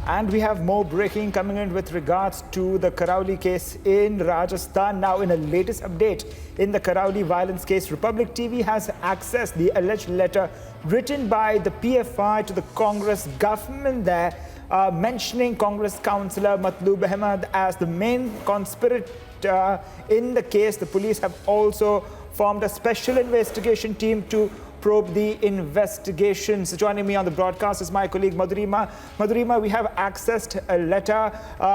And we have more breaking coming in with regards to the Karauli case in Rajasthan. Now, in a latest update in the Karauli violence case, Republic TV has accessed the alleged letter written by the PFI to the Congress government there, mentioning Congress Councillor Matloob Ahmed as the main conspirator in the case. The police have also formed a special investigation team to probe the investigations. Joining me on the broadcast is my colleague Madhurima. Madhurima, we have accessed a letter,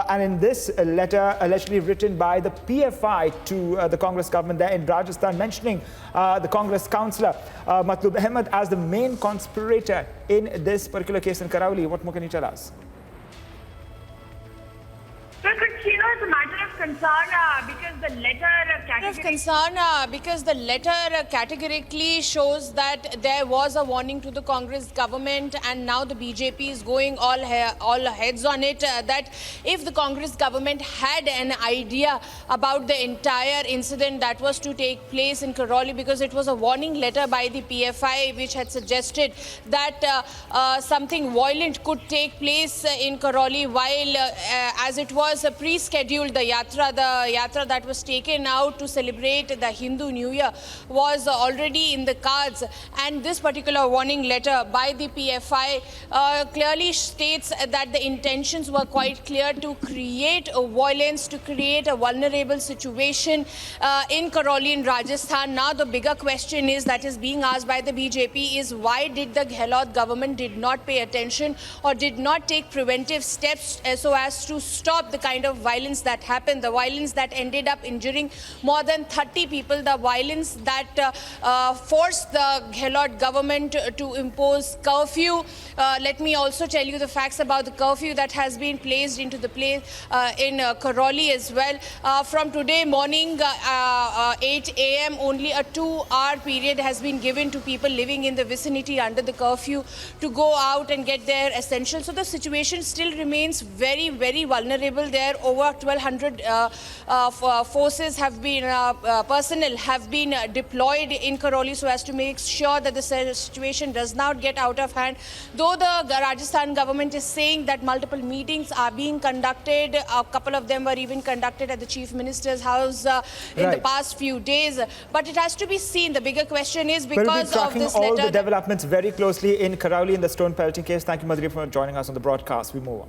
and in this letter, allegedly written by the PFI to the Congress government there in Rajasthan, mentioning the Congress councillor Matloob Ahmed as the main conspirator in this particular case in Karauli. What more can you tell us? It's a matter of concern because the letter categorically shows that there was a warning to the Congress government, and now the BJP is going all heads on it, that if the Congress government had an idea about the entire incident that was to take place in Karauli, because it was a warning letter by the PFI which had suggested that something violent could take place in Karauli, while as it was pre-scheduled, the yatra that was taken out to celebrate the Hindu New Year was already in the cards. And this particular warning letter by the PFI clearly states that the intentions were quite clear: to create a violence, to create a vulnerable situation in Karauli in Rajasthan. Now the bigger question is that is being asked by the BJP is, why did the Govt government did not pay attention or did not take preventive steps so as to stop the kind of violence that happened, the violence that ended up injuring more than 30 people, the violence that forced the Govt government to impose curfew. Let me also tell you the facts about the curfew that has been placed into the place in Karauli as well. From today morning, 8 a.m., only a 2-hour period has been given to people living in the vicinity under the curfew to go out and get their essentials. So the situation still remains very, very vulnerable there. Over 1,200 forces have been, personnel have been deployed in Karauli so as to make sure that the situation does not get out of hand. Though the Rajasthan government is saying that multiple meetings are being conducted, a couple of them were even conducted at the Chief Minister's house in the past few days. But it has to be seen. The bigger question is, because of this letter, all the developments very closely in Karauli in the stone pelting case. Thank you, Madhuri, for joining us on the broadcast. We move on.